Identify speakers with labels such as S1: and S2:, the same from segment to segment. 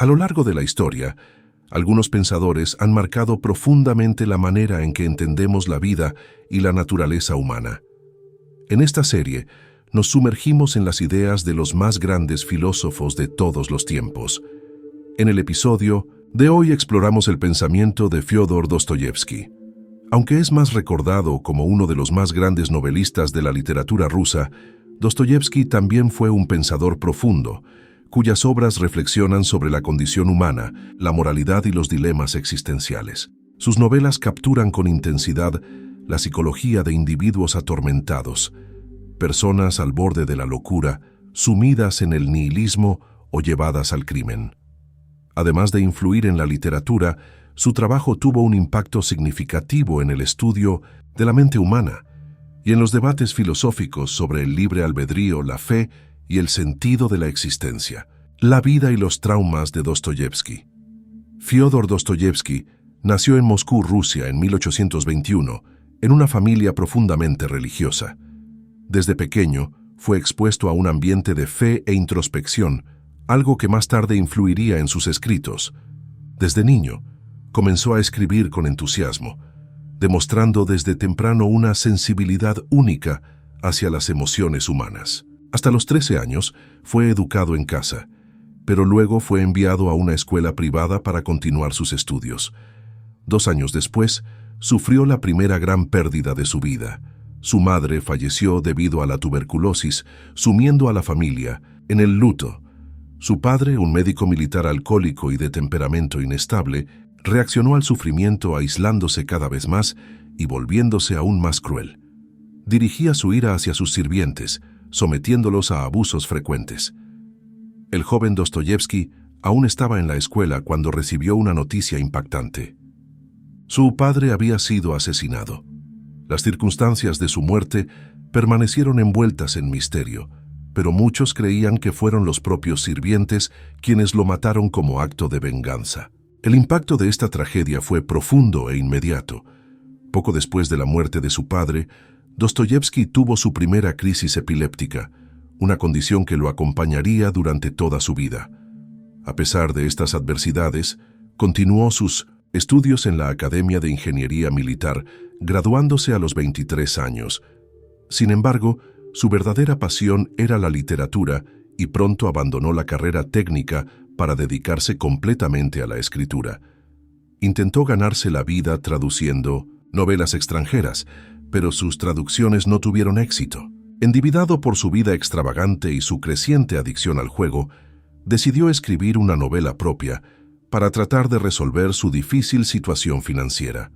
S1: A lo largo de la historia, algunos pensadores han marcado profundamente la manera en que entendemos la vida y la naturaleza humana. En esta serie, nos sumergimos en las ideas de los más grandes filósofos de todos los tiempos. En el episodio de hoy exploramos el pensamiento de Fyodor Dostoyevsky. Aunque es más recordado como uno de los más grandes novelistas de la literatura rusa, Dostoyevsky también fue un pensador profundo, cuyas obras reflexionan sobre la condición humana, la moralidad y los dilemas existenciales. Sus novelas capturan con intensidad la psicología de individuos atormentados, personas al borde de la locura, sumidas en el nihilismo o llevadas al crimen. Además de influir en la literatura, su trabajo tuvo un impacto significativo en el estudio de la mente humana y en los debates filosóficos sobre el libre albedrío, la fe y el sentido de la existencia. La vida y los traumas de Dostoyevsky. Fyodor Dostoyevsky nació en Moscú, Rusia, en 1821, en una familia profundamente religiosa. Desde pequeño, fue expuesto a un ambiente de fe e introspección, algo que más tarde influiría en sus escritos. Desde niño, comenzó a escribir con entusiasmo, demostrando desde temprano una sensibilidad única hacia las emociones humanas. Hasta los 13 años, fue educado en casa, pero luego fue enviado a una escuela privada para continuar sus estudios. 2 años después, sufrió la primera gran pérdida de su vida. Su madre falleció debido a la tuberculosis, sumiendo a la familia en el luto. Su padre, un médico militar alcohólico y de temperamento inestable, reaccionó al sufrimiento aislándose cada vez más y volviéndose aún más cruel. Dirigía su ira hacia sus sirvientes, sometiéndolos a abusos frecuentes. El joven Dostoyevsky aún estaba en la escuela cuando recibió una noticia impactante. Su padre había sido asesinado. Las circunstancias de su muerte permanecieron envueltas en misterio, pero muchos creían que fueron los propios sirvientes quienes lo mataron como acto de venganza. El impacto de esta tragedia fue profundo e inmediato. Poco después de la muerte de su padre, Dostoyevsky tuvo su primera crisis epiléptica, una condición que lo acompañaría durante toda su vida. A pesar de estas adversidades, continuó sus estudios en la Academia de Ingeniería Militar, graduándose a los 23 años. Sin embargo, su verdadera pasión era la literatura y pronto abandonó la carrera técnica para dedicarse completamente a la escritura. Intentó ganarse la vida traduciendo novelas extranjeras, pero sus traducciones no tuvieron éxito. Endividado por su vida extravagante y su creciente adicción al juego, decidió escribir una novela propia para tratar de resolver su difícil situación financiera.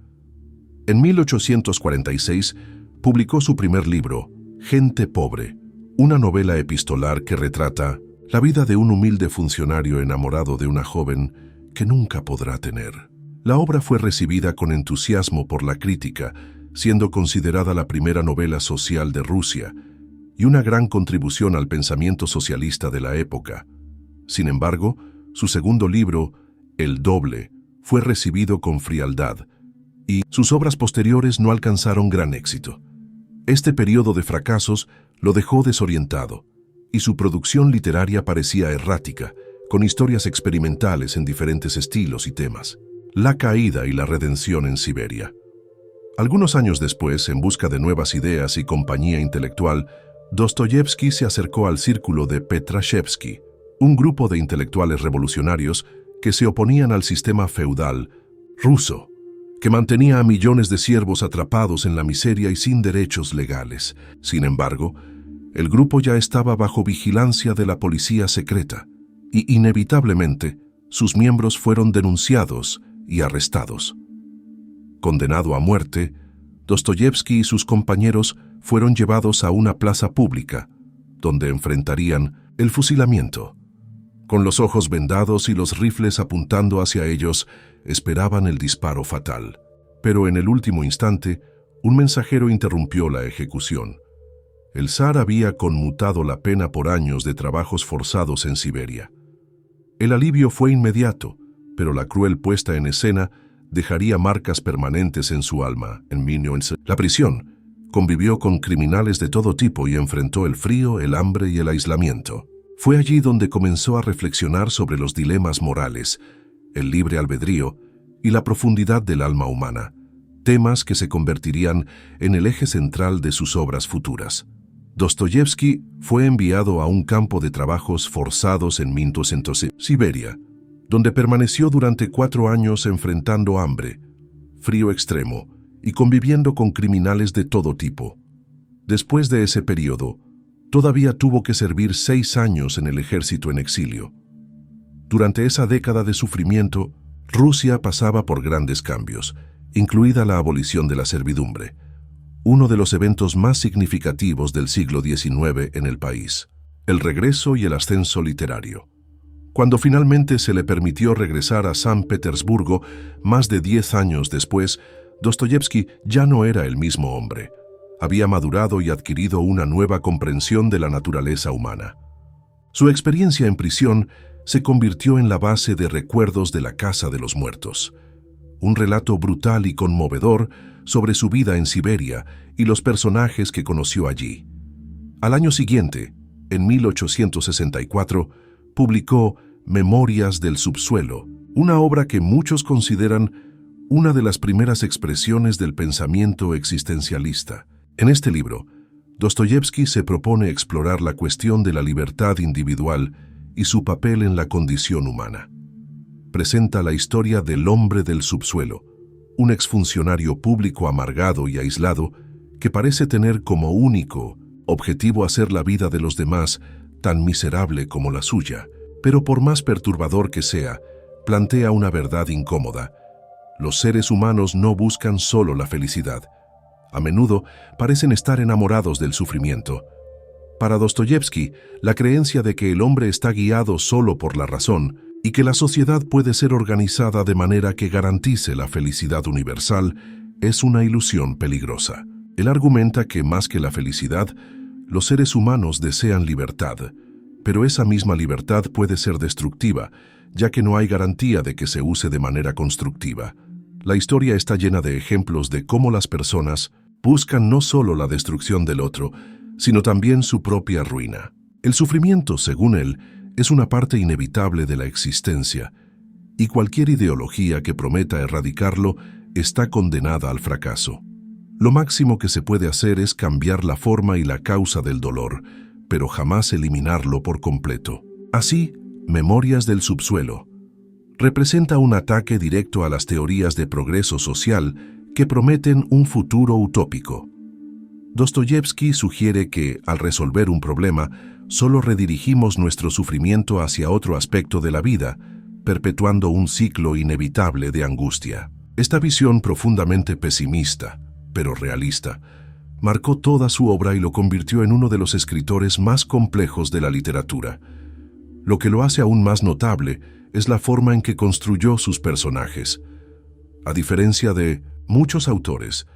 S1: En 1846 publicó su primer libro, Gente Pobre, una novela epistolar que retrata la vida de un humilde funcionario enamorado de una joven que nunca podrá tener. La obra fue recibida con entusiasmo por la crítica, siendo considerada la primera novela social de Rusia y una gran contribución al pensamiento socialista de la época. Sin embargo, su segundo libro, El Doble, fue recibido con frialdad y sus obras posteriores no alcanzaron gran éxito. Este periodo de fracasos lo dejó desorientado y su producción literaria parecía errática, con historias experimentales en diferentes estilos y temas. La caída y la redención en Siberia. Algunos años después, en busca de nuevas ideas y compañía intelectual, Dostoyevsky se acercó al círculo de Petrashevsky, un grupo de intelectuales revolucionarios que se oponían al sistema feudal ruso, que mantenía a millones de siervos atrapados en la miseria y sin derechos legales. Sin embargo, el grupo ya estaba bajo vigilancia de la policía secreta y, inevitablemente, sus miembros fueron denunciados y arrestados. Condenado a muerte, Dostoyevsky y sus compañeros fueron llevados a una plaza pública, donde enfrentarían el fusilamiento. Con los ojos vendados y los rifles apuntando hacia ellos, esperaban el disparo fatal. Pero en el último instante, un mensajero interrumpió la ejecución. El zar había conmutado la pena por años de trabajos forzados en Siberia. El alivio fue inmediato, pero la cruel puesta en escena dejaría marcas permanentes en su alma. En la prisión, convivió con criminales de todo tipo y enfrentó el frío, el hambre y el aislamiento. Fue allí donde comenzó a reflexionar sobre los dilemas morales, el libre albedrío y la profundidad del alma humana, temas que se convertirían en el eje central de sus obras futuras. Dostoyevski fue enviado a un campo de trabajos forzados en Minsk, Siberia, donde permaneció durante 4 años enfrentando hambre, frío extremo y conviviendo con criminales de todo tipo. Después de ese periodo, todavía tuvo que servir 6 años en el ejército en exilio. Durante esa década de sufrimiento, Rusia pasaba por grandes cambios, incluida la abolición de la servidumbre, uno de los eventos más significativos del siglo XIX en el país, el regreso y el ascenso literario. Cuando finalmente se le permitió regresar a San Petersburgo, más de 10 años después, Dostoyevski ya no era el mismo hombre. Había madurado y adquirido una nueva comprensión de la naturaleza humana. Su experiencia en prisión se convirtió en la base de Recuerdos de la Casa de los Muertos, un relato brutal y conmovedor sobre su vida en Siberia y los personajes que conoció allí. Al año siguiente, en 1864, publicó Memorias del Subsuelo, una obra que muchos consideran una de las primeras expresiones del pensamiento existencialista. En este libro, Dostoyevski se propone explorar la cuestión de la libertad individual y su papel en la condición humana. Presenta la historia del hombre del subsuelo, un exfuncionario público amargado y aislado que parece tener como único objetivo hacer la vida de los demás tan miserable como la suya, pero por más perturbador que sea, plantea una verdad incómoda. Los seres humanos no buscan solo la felicidad. A menudo parecen estar enamorados del sufrimiento. Para Dostoyevski, la creencia de que el hombre está guiado solo por la razón y que la sociedad puede ser organizada de manera que garantice la felicidad universal es una ilusión peligrosa. Él argumenta que más que la felicidad, los seres humanos desean libertad, pero esa misma libertad puede ser destructiva, ya que no hay garantía de que se use de manera constructiva. La historia está llena de ejemplos de cómo las personas buscan no solo la destrucción del otro, sino también su propia ruina. El sufrimiento, según él, es una parte inevitable de la existencia, y cualquier ideología que prometa erradicarlo está condenada al fracaso. Lo máximo que se puede hacer es cambiar la forma y la causa del dolor, pero jamás eliminarlo por completo. Así, Memorias del Subsuelo representa un ataque directo a las teorías de progreso social que prometen un futuro utópico. Dostoyevski sugiere que, al resolver un problema, solo redirigimos nuestro sufrimiento hacia otro aspecto de la vida, perpetuando un ciclo inevitable de angustia. Esta visión profundamente pesimista, pero realista, marcó toda su obra y lo convirtió en uno de los escritores más complejos de la literatura. Lo que lo hace aún más notable es la forma en que construyó sus personajes. A diferencia de muchos autores,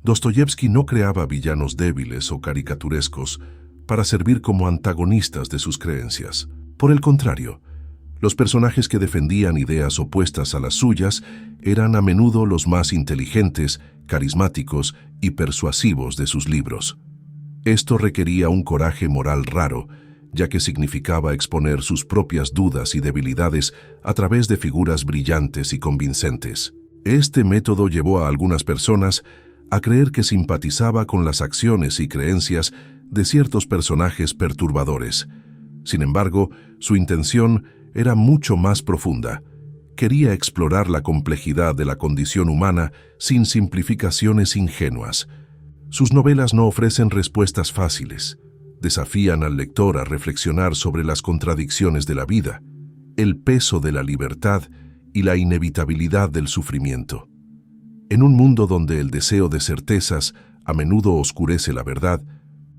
S1: Dostoyevski no creaba villanos débiles o caricaturescos para servir como antagonistas de sus creencias. Por el contrario, los personajes que defendían ideas opuestas a las suyas eran a menudo los más inteligentes, carismáticos y persuasivos de sus libros. Esto requería un coraje moral raro, ya que significaba exponer sus propias dudas y debilidades a través de figuras brillantes y convincentes. Este método llevó a algunas personas a creer que simpatizaba con las acciones y creencias de ciertos personajes perturbadores. Sin embargo, su intención era mucho más profunda. Quería explorar la complejidad de la condición humana sin simplificaciones ingenuas. Sus novelas no ofrecen respuestas fáciles. Desafían al lector a reflexionar sobre las contradicciones de la vida, el peso de la libertad y la inevitabilidad del sufrimiento. En un mundo donde el deseo de certezas a menudo oscurece la verdad,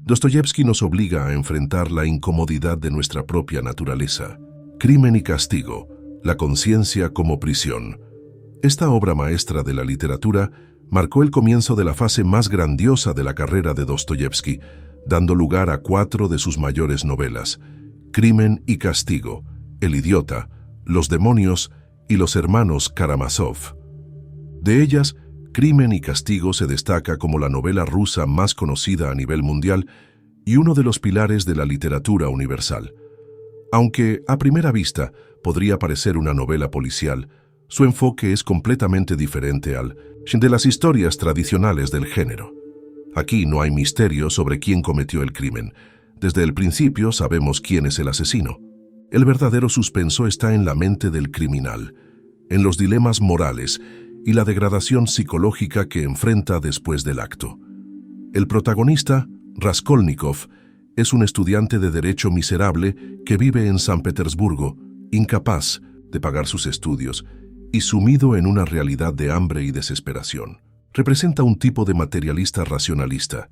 S1: Dostoyevski nos obliga a enfrentar la incomodidad de nuestra propia naturaleza. Crimen y castigo, la conciencia como prisión. Esta obra maestra de la literatura marcó el comienzo de la fase más grandiosa de la carrera de Dostoyevski, dando lugar a 4 de sus mayores novelas: Crimen y castigo, El idiota, Los demonios y Los hermanos Karamazov. De ellas, Crimen y castigo se destaca como la novela rusa más conocida a nivel mundial y uno de los pilares de la literatura universal. Aunque, a primera vista, podría parecer una novela policial, su enfoque es completamente diferente al de las historias tradicionales del género. Aquí no hay misterio sobre quién cometió el crimen. Desde el principio sabemos quién es el asesino. El verdadero suspenso está en la mente del criminal, en los dilemas morales y la degradación psicológica que enfrenta después del acto. El protagonista, Raskolnikov, es un estudiante de derecho miserable que vive en San Petersburgo, incapaz de pagar sus estudios y sumido en una realidad de hambre y desesperación. Representa un tipo de materialista racionalista,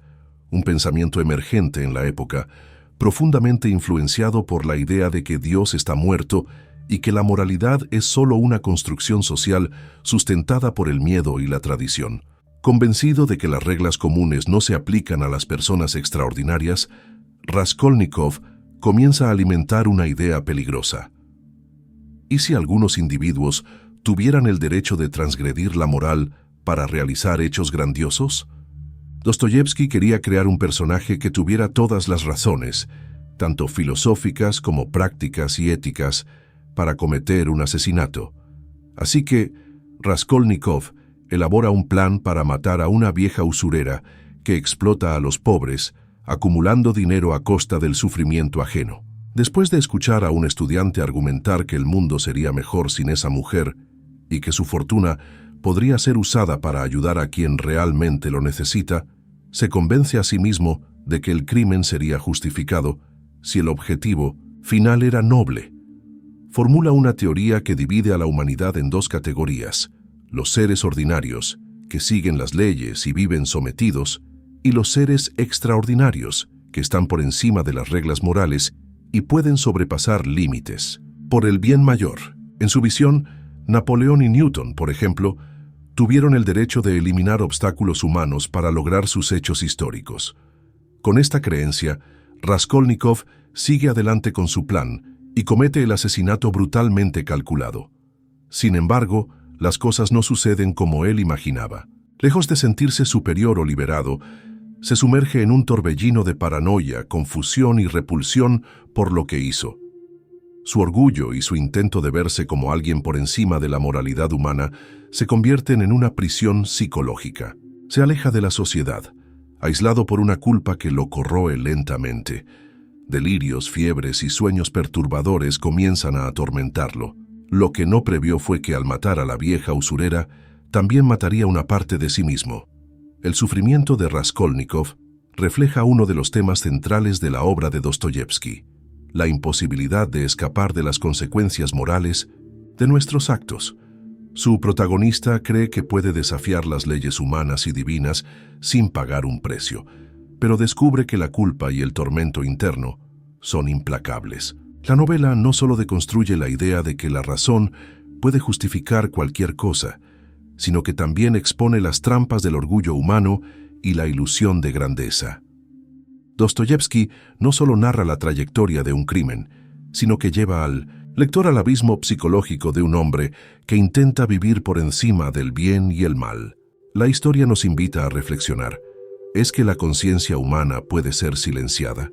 S1: un pensamiento emergente en la época, profundamente influenciado por la idea de que Dios está muerto y que la moralidad es solo una construcción social sustentada por el miedo y la tradición. Convencido de que las reglas comunes no se aplican a las personas extraordinarias, Raskolnikov comienza a alimentar una idea peligrosa. ¿Y si algunos individuos tuvieran el derecho de transgredir la moral para realizar hechos grandiosos? Dostoyevski quería crear un personaje que tuviera todas las razones, tanto filosóficas como prácticas y éticas, para cometer un asesinato. Así que Raskolnikov elabora un plan para matar a una vieja usurera que explota a los pobres, acumulando dinero a costa del sufrimiento ajeno. Después de escuchar a un estudiante argumentar que el mundo sería mejor sin esa mujer y que su fortuna podría ser usada para ayudar a quien realmente lo necesita, se convence a sí mismo de que el crimen sería justificado si el objetivo final era noble. Formula una teoría que divide a la humanidad en dos categorías: los seres ordinarios, que siguen las leyes y viven sometidos, y los seres extraordinarios, que están por encima de las reglas morales y pueden sobrepasar límites, por el bien mayor. En su visión, Napoleón y Newton, por ejemplo, tuvieron el derecho de eliminar obstáculos humanos para lograr sus hechos históricos. Con esta creencia, Raskolnikov sigue adelante con su plan y comete el asesinato brutalmente calculado. Sin embargo, las cosas no suceden como él imaginaba. Lejos de sentirse superior o liberado, se sumerge en un torbellino de paranoia, confusión y repulsión por lo que hizo. Su orgullo y su intento de verse como alguien por encima de la moralidad humana se convierten en una prisión psicológica. Se aleja de la sociedad, aislado por una culpa que lo corroe lentamente. Delirios, fiebres y sueños perturbadores comienzan a atormentarlo. Lo que no previó fue que al matar a la vieja usurera, también mataría una parte de sí mismo. El sufrimiento de Raskolnikov refleja uno de los temas centrales de la obra de Dostoyevski: la imposibilidad de escapar de las consecuencias morales de nuestros actos. Su protagonista cree que puede desafiar las leyes humanas y divinas sin pagar un precio, pero descubre que la culpa y el tormento interno son implacables. La novela no solo deconstruye la idea de que la razón puede justificar cualquier cosa, sino que también expone las trampas del orgullo humano y la ilusión de grandeza. Dostoyevski no solo narra la trayectoria de un crimen, sino que lleva al lector al abismo psicológico de un hombre que intenta vivir por encima del bien y el mal. La historia nos invita a reflexionar: ¿es que la conciencia humana puede ser silenciada?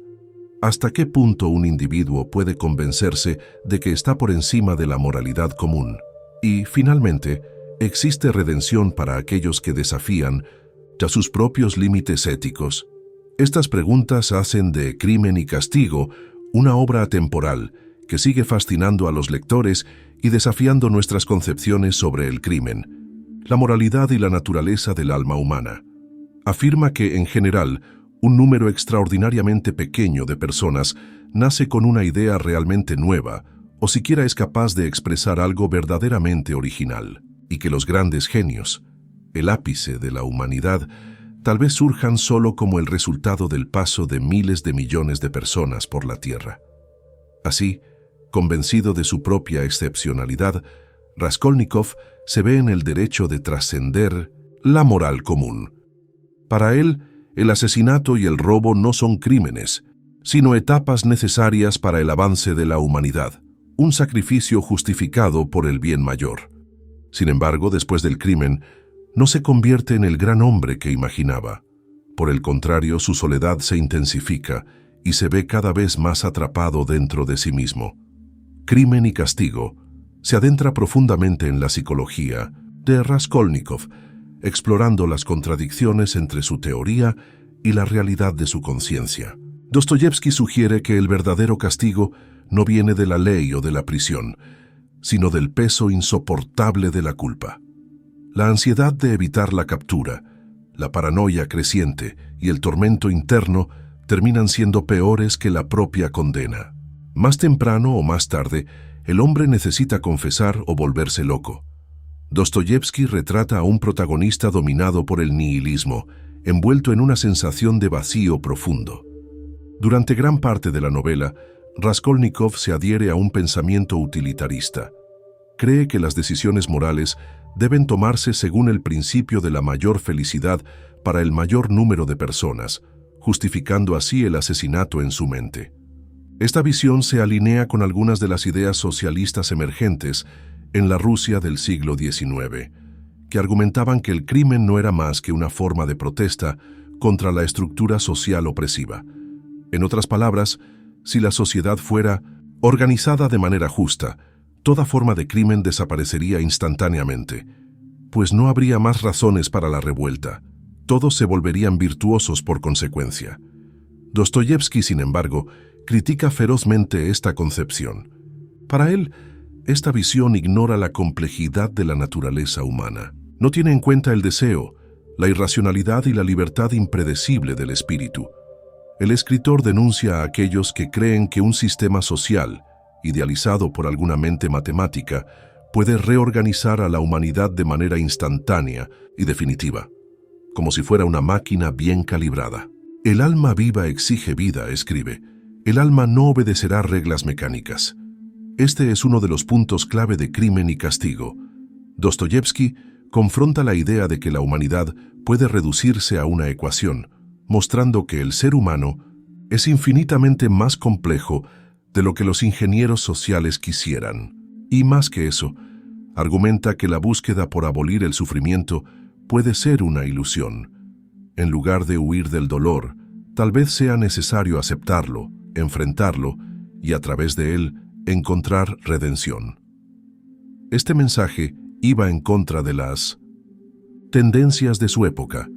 S1: ¿Hasta qué punto un individuo puede convencerse de que está por encima de la moralidad común? Y, finalmente, ¿existe redención para aquellos que desafían ya sus propios límites éticos? Estas preguntas hacen de Crimen y Castigo una obra atemporal que sigue fascinando a los lectores y desafiando nuestras concepciones sobre el crimen, la moralidad y la naturaleza del alma humana. Afirma que, en general, un número extraordinariamente pequeño de personas nace con una idea realmente nueva o siquiera es capaz de expresar algo verdaderamente original, y que los grandes genios, el ápice de la humanidad, tal vez surjan solo como el resultado del paso de miles de millones de personas por la Tierra. Así, convencido de su propia excepcionalidad, Raskolnikov se ve en el derecho de trascender la moral común. Para él, el asesinato y el robo no son crímenes, sino etapas necesarias para el avance de la humanidad, un sacrificio justificado por el bien mayor. Sin embargo, después del crimen, no se convierte en el gran hombre que imaginaba. Por el contrario, su soledad se intensifica y se ve cada vez más atrapado dentro de sí mismo. Crimen y castigo se adentra profundamente en la psicología de Raskolnikov, explorando las contradicciones entre su teoría y la realidad de su conciencia. Dostoyevski sugiere que el verdadero castigo no viene de la ley o de la prisión, sino del peso insoportable de la culpa. La ansiedad de evitar la captura, la paranoia creciente y el tormento interno terminan siendo peores que la propia condena. Más temprano o más tarde, el hombre necesita confesar o volverse loco. Dostoyevski retrata a un protagonista dominado por el nihilismo, envuelto en una sensación de vacío profundo. Durante gran parte de la novela, Raskolnikov se adhiere a un pensamiento utilitarista. Cree que las decisiones morales deben tomarse según el principio de la mayor felicidad para el mayor número de personas, justificando así el asesinato en su mente. Esta visión se alinea con algunas de las ideas socialistas emergentes en la Rusia del siglo XIX, que argumentaban que el crimen no era más que una forma de protesta contra la estructura social opresiva. En otras palabras, si la sociedad fuera organizada de manera justa, toda forma de crimen desaparecería instantáneamente, pues no habría más razones para la revuelta. Todos se volverían virtuosos por consecuencia. Dostoyevski, sin embargo, critica ferozmente esta concepción. Para él, esta visión ignora la complejidad de la naturaleza humana. No tiene en cuenta el deseo, la irracionalidad y la libertad impredecible del espíritu. El escritor denuncia a aquellos que creen que un sistema social, idealizado por alguna mente matemática, puede reorganizar a la humanidad de manera instantánea y definitiva, como si fuera una máquina bien calibrada. El alma viva exige vida, escribe. El alma no obedecerá reglas mecánicas. Este es uno de los puntos clave de Crimen y Castigo. Dostoyevski confronta la idea de que la humanidad puede reducirse a una ecuación, mostrando que el ser humano es infinitamente más complejo de lo que los ingenieros sociales quisieran. Y más que eso, argumenta que la búsqueda por abolir el sufrimiento puede ser una ilusión. En lugar de huir del dolor, tal vez sea necesario aceptarlo, enfrentarlo y a través de él encontrar redención. Este mensaje iba en contra de las tendencias de su época,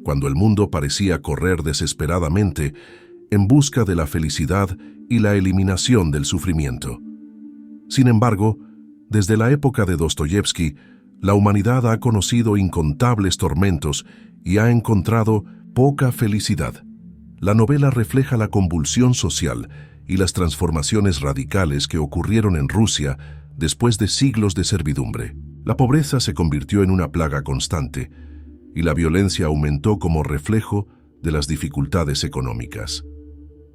S1: cuando el mundo parecía correr desesperadamente en busca de la felicidad y la eliminación del sufrimiento. Sin embargo, desde la época de Dostoyevski, la humanidad ha conocido incontables tormentos y ha encontrado poca felicidad. La novela refleja la convulsión social y las transformaciones radicales que ocurrieron en Rusia después de siglos de servidumbre. La pobreza se convirtió en una plaga constante y la violencia aumentó como reflejo de las dificultades económicas.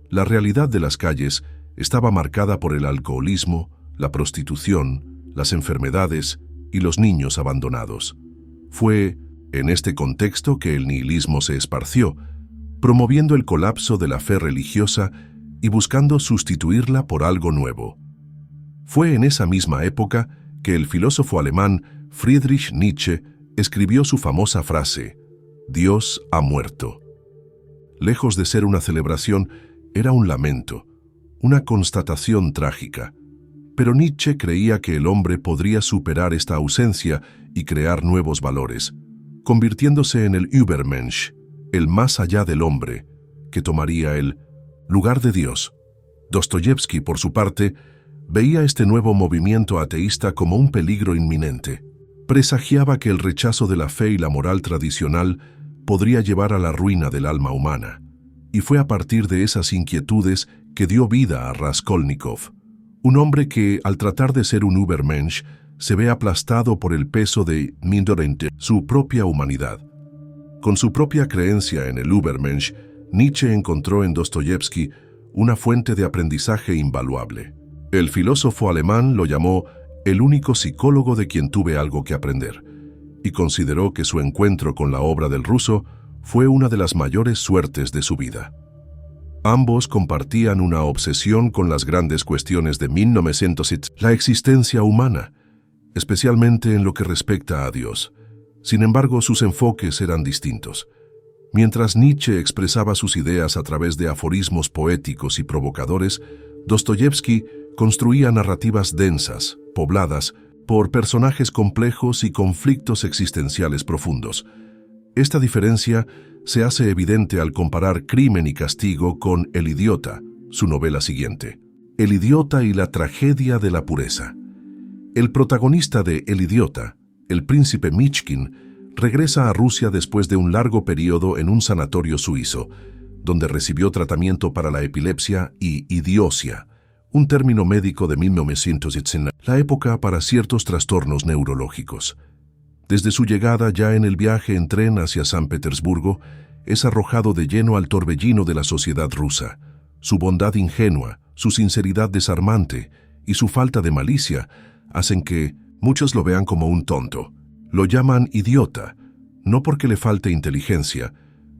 S1: La realidad de las calles estaba marcada por el alcoholismo, la prostitución, las enfermedades y los niños abandonados. Fue en este contexto que el nihilismo se esparció, promoviendo el colapso de la fe religiosa y buscando sustituirla por algo nuevo. Fue en esa misma época que el filósofo alemán Friedrich Nietzsche escribió su famosa frase: «Dios ha muerto». Lejos de ser una celebración, era un lamento, una constatación trágica. Pero Nietzsche creía que el hombre podría superar esta ausencia y crear nuevos valores, convirtiéndose en el Übermensch, el más allá del hombre, que tomaría el lugar de Dios. Dostoyevski, por su parte, veía este nuevo movimiento ateísta como un peligro inminente. Presagiaba que el rechazo de la fe y la moral tradicional podría llevar a la ruina del alma humana. Y fue a partir de esas inquietudes que dio vida a Raskolnikov, un hombre que, al tratar de ser un Übermensch, se ve aplastado por el peso de Minderente, su propia humanidad. Con su propia creencia en el Übermensch, Nietzsche encontró en Dostoyevski una fuente de aprendizaje invaluable. El filósofo alemán lo llamó el único psicólogo de quien tuve algo que aprender, y consideró que su encuentro con la obra del ruso fue una de las mayores suertes de su vida. Ambos compartían una obsesión con las grandes cuestiones de 1907, la existencia humana, especialmente en lo que respecta a Dios. Sin embargo, sus enfoques eran distintos. Mientras Nietzsche expresaba sus ideas a través de aforismos poéticos y provocadores, Dostoyevski construía narrativas densas, pobladas por personajes complejos y conflictos existenciales profundos. Esta diferencia se hace evidente al comparar Crimen y Castigo con El idiota, su novela siguiente. El idiota y la tragedia de la pureza. El protagonista de El idiota, el príncipe Michkin, regresa a Rusia después de un largo periodo en un sanatorio suizo, donde recibió tratamiento para la epilepsia y idiocia, un término médico de 1919, la época para ciertos trastornos neurológicos. Desde su llegada ya en el viaje en tren hacia San Petersburgo, es arrojado de lleno al torbellino de la sociedad rusa. Su bondad ingenua, su sinceridad desarmante y su falta de malicia hacen que muchos lo vean como un tonto. Lo llaman idiota, no porque le falte inteligencia,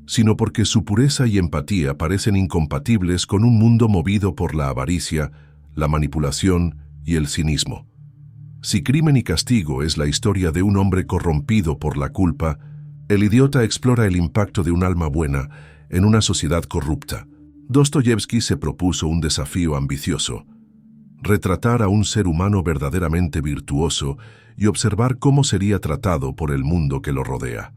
S1: sino porque su pureza y empatía parecen incompatibles con un mundo movido por la avaricia, la manipulación y el cinismo. Si Crimen y Castigo es la historia de un hombre corrompido por la culpa, El idiota explora el impacto de un alma buena en una sociedad corrupta. Dostoyevski se propuso un desafío ambicioso: retratar a un ser humano verdaderamente virtuoso y observar cómo sería tratado por el mundo que lo rodea.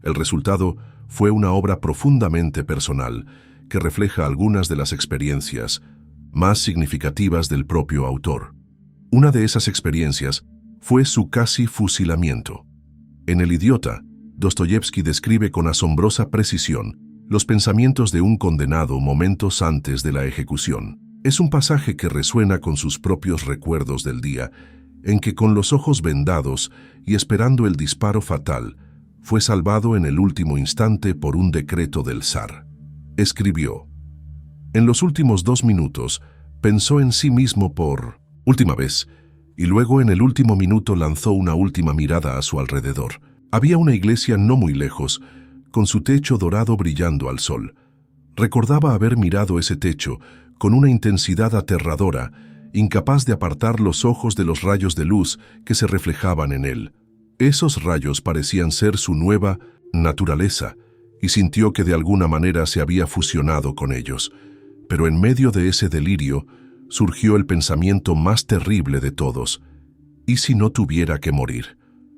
S1: El resultado fue una obra profundamente personal que refleja algunas de las experiencias más significativas del propio autor. Una de esas experiencias fue su casi fusilamiento. En El idiota, Dostoyevski describe con asombrosa precisión los pensamientos de un condenado momentos antes de la ejecución. Es un pasaje que resuena con sus propios recuerdos del día en que, con los ojos vendados y esperando el disparo fatal, fue salvado en el último instante por un decreto del zar. Escribió: en los últimos 2 minutos pensó en sí mismo por última vez, y luego en el último minuto lanzó una última mirada a su alrededor. Había una iglesia no muy lejos, con su techo dorado brillando al sol. Recordaba haber mirado ese techo con una intensidad aterradora, incapaz de apartar los ojos de los rayos de luz que se reflejaban en él. Esos rayos parecían ser su nueva naturaleza, y sintió que de alguna manera se había fusionado con ellos. Pero en medio de ese delirio surgió el pensamiento más terrible de todos: ¿y si no tuviera que morir?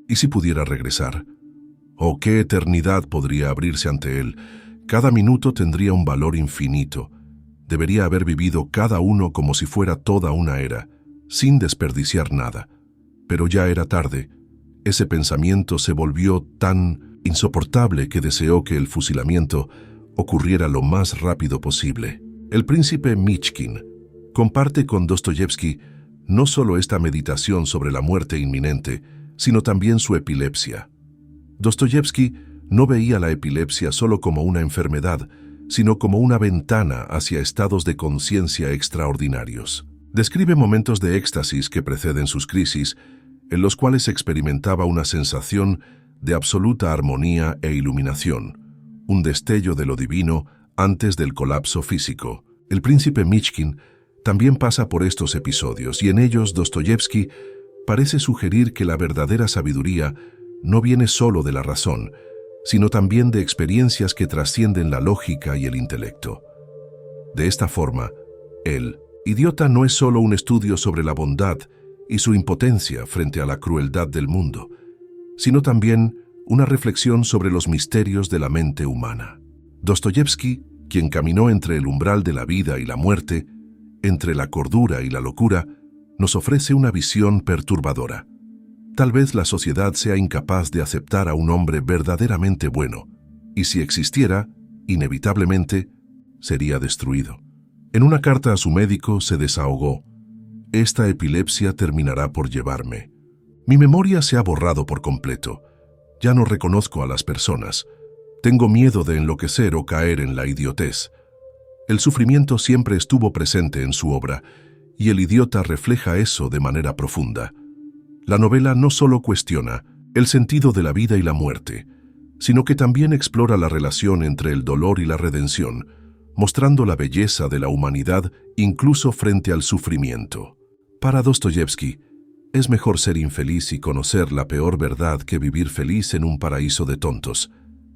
S1: ¿Y si pudiera regresar? ¿O qué eternidad podría abrirse ante él? Cada minuto tendría un valor infinito. Debería haber vivido cada uno como si fuera toda una era, sin desperdiciar nada. Pero ya era tarde. Ese pensamiento se volvió tan insoportable que deseó que el fusilamiento ocurriera lo más rápido posible. El príncipe Michkin comparte con Dostoyevski no solo esta meditación sobre la muerte inminente, sino también su epilepsia. Dostoyevski no veía la epilepsia solo como una enfermedad, sino como una ventana hacia estados de conciencia extraordinarios. Describe momentos de éxtasis que preceden sus crisis, en los cuales experimentaba una sensación de absoluta armonía e iluminación, un destello de lo divino antes del colapso físico. El príncipe Michkin también pasa por estos episodios, y en ellos Dostoyevski parece sugerir que la verdadera sabiduría no viene solo de la razón, sino también de experiencias que trascienden la lógica y el intelecto. De esta forma, El idiota no es solo un estudio sobre la bondad y su impotencia frente a la crueldad del mundo, sino también una reflexión sobre los misterios de la mente humana. Dostoyevski, quien caminó entre el umbral de la vida y la muerte, entre la cordura y la locura, nos ofrece una visión perturbadora. Tal vez la sociedad sea incapaz de aceptar a un hombre verdaderamente bueno, y si existiera, inevitablemente, sería destruido. En una carta a su médico se desahogó: esta epilepsia terminará por llevarme. Mi memoria se ha borrado por completo. Ya no reconozco a las personas. Tengo miedo de enloquecer o caer en la idiotez. El sufrimiento siempre estuvo presente en su obra, y El idiota refleja eso de manera profunda. La novela no solo cuestiona el sentido de la vida y la muerte, sino que también explora la relación entre el dolor y la redención, mostrando la belleza de la humanidad incluso frente al sufrimiento. Para Dostoyevski, es mejor ser infeliz y conocer la peor verdad que vivir feliz en un paraíso de tontos.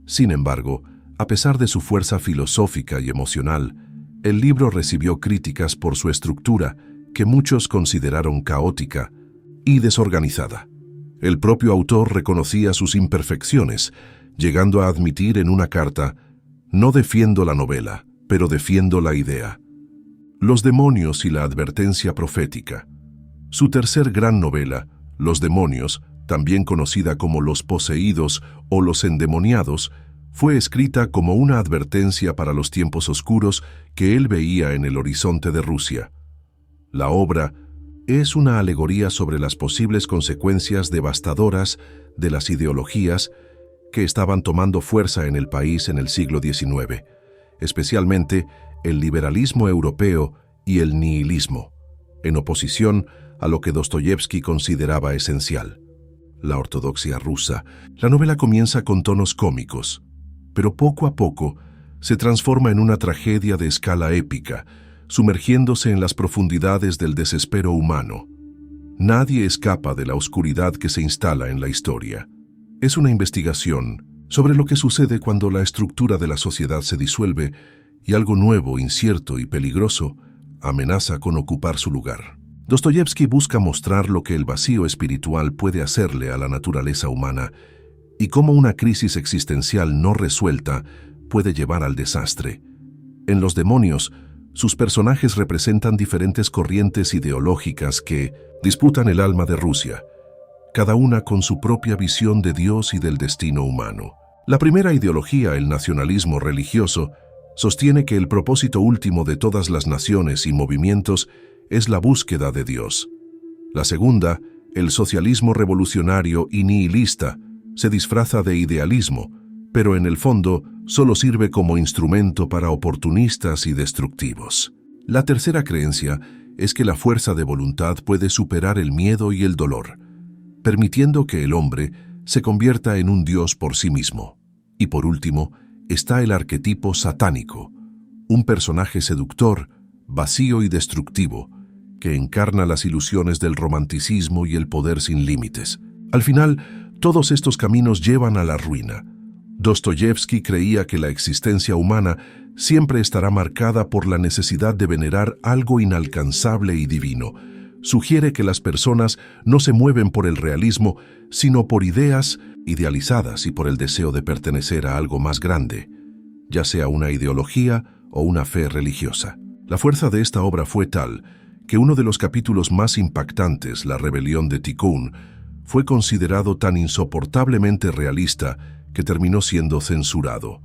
S1: Sin embargo, A pesar de su fuerza filosófica y emocional, el libro recibió críticas por su estructura, que muchos consideraron caótica y desorganizada. El propio autor reconocía sus imperfecciones, llegando a admitir en una carta: «No defiendo la novela, pero defiendo la idea». Los demonios y la advertencia profética. Su tercer gran novela, Los demonios, también conocida como Los poseídos o Los endemoniados, fue escrita como una advertencia para los tiempos oscuros que él veía en el horizonte de Rusia. La obra es una alegoría sobre las posibles consecuencias devastadoras de las ideologías que estaban tomando fuerza en el país en el siglo XIX, especialmente el liberalismo europeo y el nihilismo, en oposición a lo que Dostoyevski consideraba esencial: la ortodoxia rusa. La novela comienza con tonos cómicos, pero poco a poco se transforma en una tragedia de escala épica, sumergiéndose en las profundidades del desespero humano. Nadie escapa de la oscuridad que se instala en la historia. Es una investigación sobre lo que sucede cuando la estructura de la sociedad se disuelve y algo nuevo, incierto y peligroso amenaza con ocupar su lugar. Dostoyevski busca mostrar lo que el vacío espiritual puede hacerle a la naturaleza humana y cómo una crisis existencial no resuelta puede llevar al desastre. En Los demonios, sus personajes representan diferentes corrientes ideológicas que disputan el alma de Rusia, cada una con su propia visión de Dios y del destino humano. La primera ideología, el nacionalismo religioso, sostiene que el propósito último de todas las naciones y movimientos es la búsqueda de Dios. La segunda, el socialismo revolucionario y nihilista, se disfraza de idealismo, pero en el fondo solo sirve como instrumento para oportunistas y destructivos. La tercera creencia es que la fuerza de voluntad puede superar el miedo y el dolor, permitiendo que el hombre se convierta en un dios por sí mismo. Y por último, está el arquetipo satánico, un personaje seductor, vacío y destructivo, que encarna las ilusiones del romanticismo y el poder sin límites. Al final, todos estos caminos llevan a la ruina. Dostoyevski creía que la existencia humana siempre estará marcada por la necesidad de venerar algo inalcanzable y divino. Sugiere que las personas no se mueven por el realismo, sino por ideas idealizadas y por el deseo de pertenecer a algo más grande, ya sea una ideología o una fe religiosa. La fuerza de esta obra fue tal que uno de los capítulos más impactantes, La rebelión de Tikhón, fue considerado tan insoportablemente realista que terminó siendo censurado.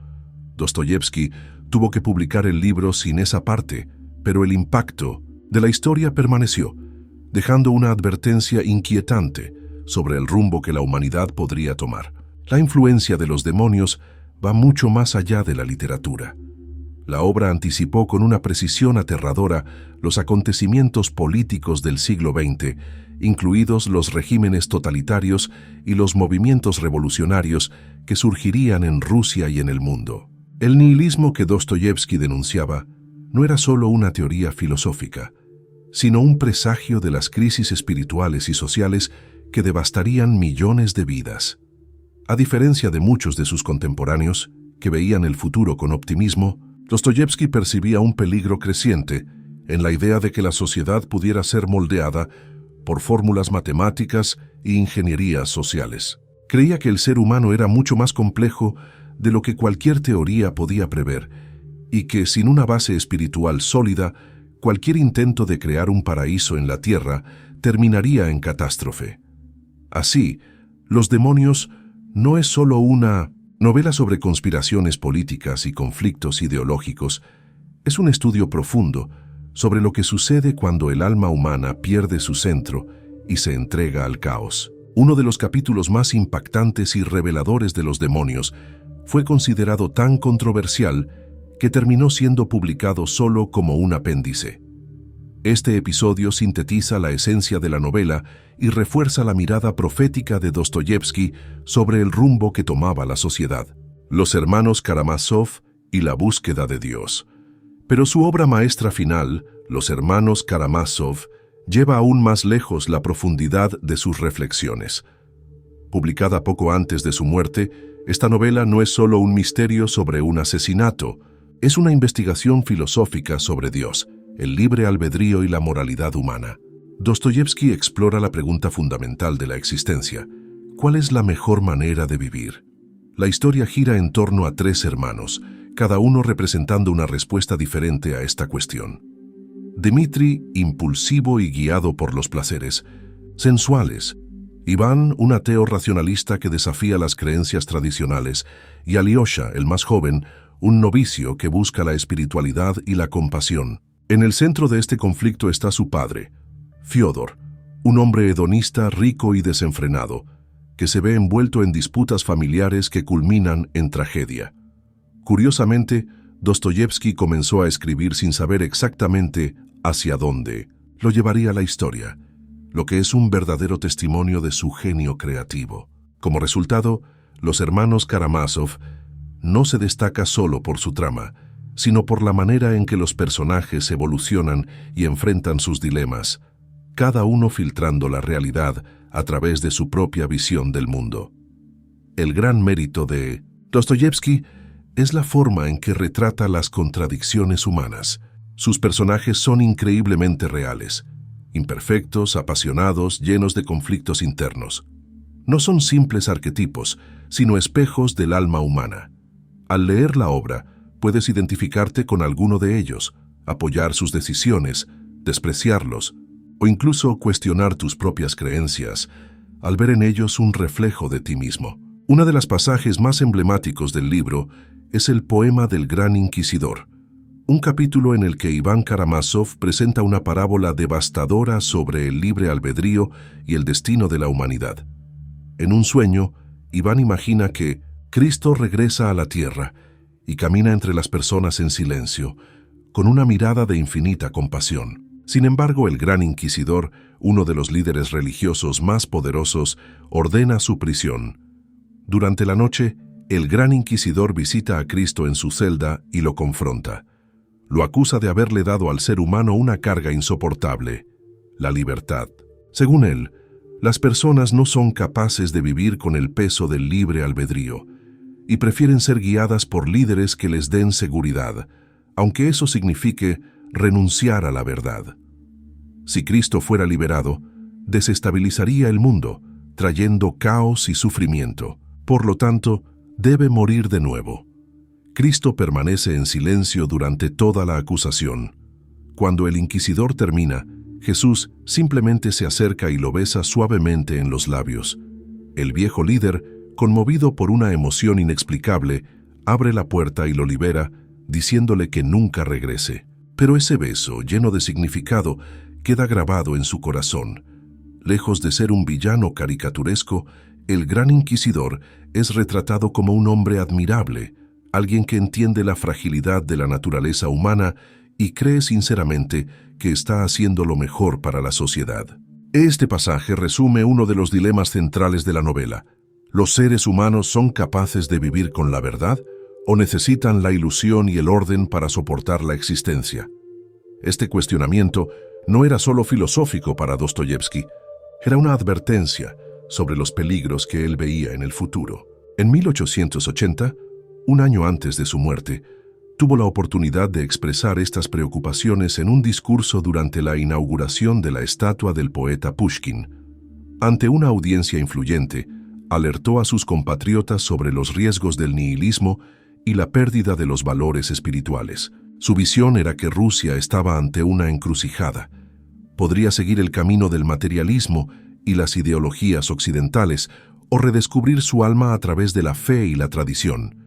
S1: Dostoyevski tuvo que publicar el libro sin esa parte, pero el impacto de la historia permaneció, dejando una advertencia inquietante sobre el rumbo que la humanidad podría tomar. La influencia de Los demonios va mucho más allá de la literatura. La obra anticipó con una precisión aterradora los acontecimientos políticos del siglo XX, incluidos los regímenes totalitarios y los movimientos revolucionarios que surgirían en Rusia y en el mundo. El nihilismo que Dostoyevski denunciaba no era solo una teoría filosófica, sino un presagio de las crisis espirituales y sociales que devastarían millones de vidas. A diferencia de muchos de sus contemporáneos, que veían el futuro con optimismo, Dostoyevski percibía un peligro creciente en la idea de que la sociedad pudiera ser moldeada por fórmulas matemáticas e ingenierías sociales. Creía que el ser humano era mucho más complejo de lo que cualquier teoría podía prever y que, sin una base espiritual sólida, cualquier intento de crear un paraíso en la tierra terminaría en catástrofe. Así, Los demonios no es solo una novela sobre conspiraciones políticas y conflictos ideológicos, es un estudio profundo sobre lo que sucede cuando el alma humana pierde su centro y se entrega al caos. Uno de los capítulos más impactantes y reveladores de Los demonios fue considerado tan controversial que terminó siendo publicado solo como un apéndice. Este episodio sintetiza la esencia de la novela y refuerza la mirada profética de Dostoyevski sobre el rumbo que tomaba la sociedad. Los hermanos Karamazov y la búsqueda de Dios. Pero su obra maestra final, Los hermanos Karamazov, lleva aún más lejos la profundidad de sus reflexiones. Publicada poco antes de su muerte, Esta novela no es solo un misterio sobre un asesinato, es una investigación filosófica sobre Dios, el libre albedrío y la moralidad humana. Dostoyevski explora la pregunta fundamental de la existencia: ¿cuál es la mejor manera de vivir? La historia gira en torno a 3 hermanos, cada uno representando una respuesta diferente a esta cuestión. Dmitri, impulsivo y guiado por los placeres sensuales. Iván, un ateo racionalista que desafía las creencias tradicionales. Y Alyosha, el más joven, un novicio que busca la espiritualidad y la compasión. En el centro de este conflicto está su padre, Fyodor, un hombre hedonista, rico y desenfrenado, que se ve envuelto en disputas familiares que culminan en tragedia. Curiosamente, Dostoyevski comenzó a escribir sin saber exactamente hacia dónde lo llevaría la historia, lo que es un verdadero testimonio de su genio creativo. Como resultado, Los hermanos Karamazov no se destaca solo por su trama, sino por la manera en que los personajes evolucionan y enfrentan sus dilemas, cada uno filtrando la realidad a través de su propia visión del mundo. El gran mérito de Dostoyevski es la forma en que retrata las contradicciones humanas. Sus personajes son increíblemente reales, imperfectos, apasionados, llenos de conflictos internos. No son simples arquetipos, sino espejos del alma humana. Al leer la obra, puedes identificarte con alguno de ellos, apoyar sus decisiones, despreciarlos, o incluso cuestionar tus propias creencias, al ver en ellos un reflejo de ti mismo. Uno de los pasajes más emblemáticos del libro es el poema del Gran Inquisidor, un capítulo en el que Iván Karamazov presenta una parábola devastadora sobre el libre albedrío y el destino de la humanidad. En un sueño, Iván imagina que Cristo regresa a la tierra y camina entre las personas en silencio, con una mirada de infinita compasión. Sin embargo, el Gran Inquisidor, uno de los líderes religiosos más poderosos, ordena su prisión. Durante la noche, el Gran Inquisidor visita a Cristo en su celda y lo confronta. Lo acusa de haberle dado al ser humano una carga insoportable: la libertad. Según él, las personas no son capaces de vivir con el peso del libre albedrío y prefieren ser guiadas por líderes que les den seguridad, aunque eso signifique renunciar a la verdad. Si Cristo fuera liberado, desestabilizaría el mundo, trayendo caos y sufrimiento. Por lo tanto, debe morir de nuevo. Cristo permanece en silencio durante toda la acusación. Cuando el inquisidor termina, Jesús simplemente se acerca y lo besa suavemente en los labios. El viejo líder, conmovido por una emoción inexplicable, abre la puerta y lo libera, diciéndole que nunca regrese. Pero ese beso, lleno de significado, queda grabado en su corazón. Lejos de ser un villano caricaturesco, el Gran Inquisidor es retratado como un hombre admirable, alguien que entiende la fragilidad de la naturaleza humana y cree sinceramente que está haciendo lo mejor para la sociedad. Este pasaje resume uno de los dilemas centrales de la novela. ¿Los seres humanos son capaces de vivir con la verdad o necesitan la ilusión y el orden para soportar la existencia? Este cuestionamiento no era solo filosófico para Dostoyevski, era una advertencia sobre los peligros que él veía en el futuro. En 1880, un año antes de su muerte, tuvo la oportunidad de expresar estas preocupaciones en un discurso durante la inauguración de la estatua del poeta Pushkin. Ante una audiencia influyente, alertó a sus compatriotas sobre los riesgos del nihilismo y la pérdida de los valores espirituales. Su visión era que Rusia estaba ante una encrucijada. Podría seguir el camino del materialismo y las ideologías occidentales, o redescubrir su alma a través de la fe y la tradición.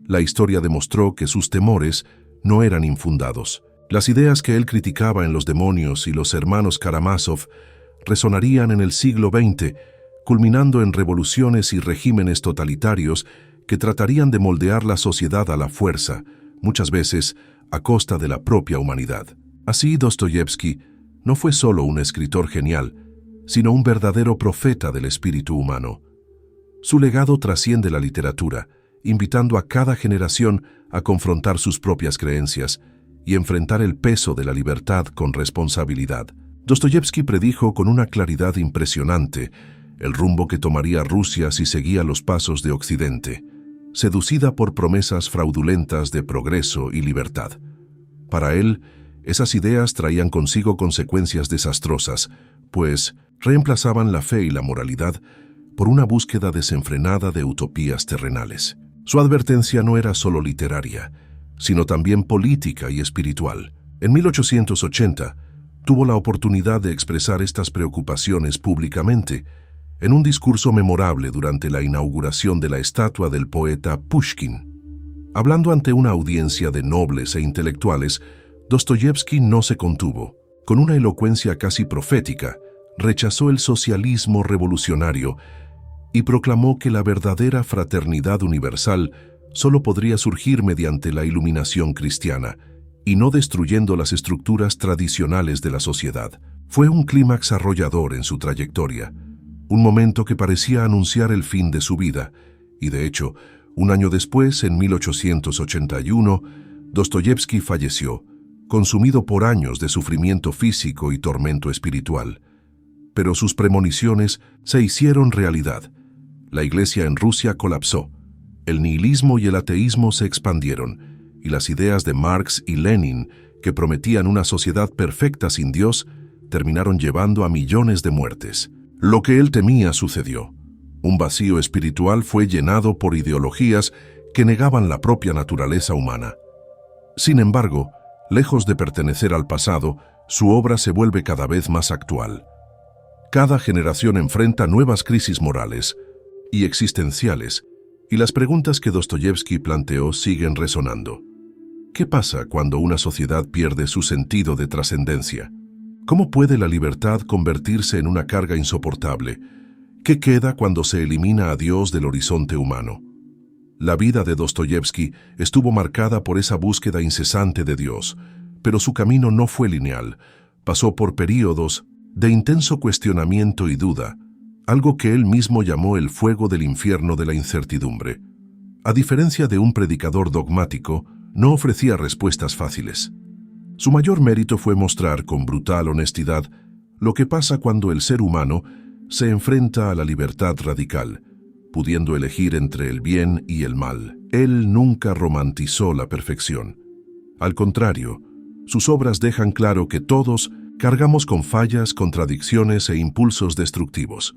S1: La historia demostró que sus temores no eran infundados. Las ideas que él criticaba en Los demonios y Los hermanos Karamazov resonarían en el siglo XX, culminando en revoluciones y regímenes totalitarios que tratarían de moldear la sociedad a la fuerza, muchas veces a costa de la propia humanidad. Así, Dostoyevski no fue solo un escritor genial, sino un verdadero profeta del espíritu humano. Su legado trasciende la literatura, invitando a cada generación a confrontar sus propias creencias y enfrentar el peso de la libertad con responsabilidad. Dostoyevski predijo con una claridad impresionante el rumbo que tomaría Rusia si seguía los pasos de Occidente. seducida por promesas fraudulentas de progreso y libertad. Para él, esas ideas traían consigo consecuencias desastrosas, pues reemplazaban la fe y la moralidad por una búsqueda desenfrenada de utopías terrenales. Su advertencia no era solo literaria, sino también política y espiritual. En 1880, tuvo la oportunidad de expresar estas preocupaciones públicamente, en un discurso memorable durante la inauguración de la estatua del poeta Pushkin. Hablando ante una audiencia de nobles e intelectuales, Dostoyevski no se contuvo. Con una elocuencia casi profética, rechazó el socialismo revolucionario y proclamó que la verdadera fraternidad universal solo podría surgir mediante la iluminación cristiana y no destruyendo las estructuras tradicionales de la sociedad. Fue un clímax arrollador en su trayectoria, un momento que parecía anunciar el fin de su vida, y de hecho, un año después, en 1881, Dostoyevski falleció, consumido por años de sufrimiento físico y tormento espiritual. Pero sus premoniciones se hicieron realidad. La Iglesia en Rusia colapsó, el nihilismo y el ateísmo se expandieron, y las ideas de Marx y Lenin, que prometían una sociedad perfecta sin Dios, terminaron llevando a millones de muertes. Lo que él temía sucedió. Un vacío espiritual fue llenado por ideologías que negaban la propia naturaleza humana. Sin embargo, lejos de pertenecer al pasado, su obra se vuelve cada vez más actual. Cada generación enfrenta nuevas crisis morales y existenciales, y las preguntas que Dostoyevski planteó siguen resonando. ¿Qué pasa cuando una sociedad pierde su sentido de trascendencia? ¿Cómo puede la libertad convertirse en una carga insoportable? ¿Qué queda cuando se elimina a Dios del horizonte humano? La vida de Dostoyevski estuvo marcada por esa búsqueda incesante de Dios, pero su camino no fue lineal. Pasó por períodos de intenso cuestionamiento y duda, algo que él mismo llamó el fuego del infierno de la incertidumbre. A diferencia de un predicador dogmático, no ofrecía respuestas fáciles. Su mayor mérito fue mostrar con brutal honestidad lo que pasa cuando el ser humano se enfrenta a la libertad radical, pudiendo elegir entre el bien y el mal. Él nunca romantizó la perfección. Al contrario, sus obras dejan claro que todos cargamos con fallas, contradicciones e impulsos destructivos.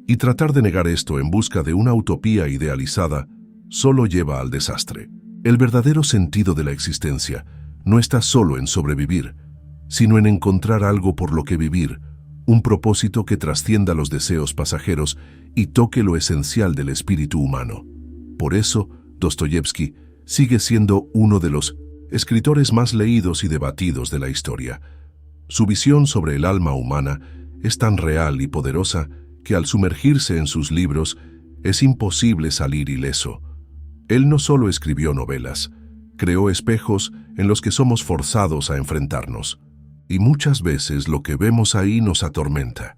S1: Y tratar de negar esto en busca de una utopía idealizada solo lleva al desastre. El verdadero sentido de la existencia no está solo en sobrevivir, sino en encontrar algo por lo que vivir, un propósito que trascienda los deseos pasajeros y toque lo esencial del espíritu humano. Por eso, Dostoyevski sigue siendo uno de los escritores más leídos y debatidos de la historia. Su visión sobre el alma humana es tan real y poderosa que al sumergirse en sus libros es imposible salir ileso. Él no solo escribió novelas, creó espejos en los que somos forzados a enfrentarnos. Y muchas veces lo que vemos ahí nos atormenta.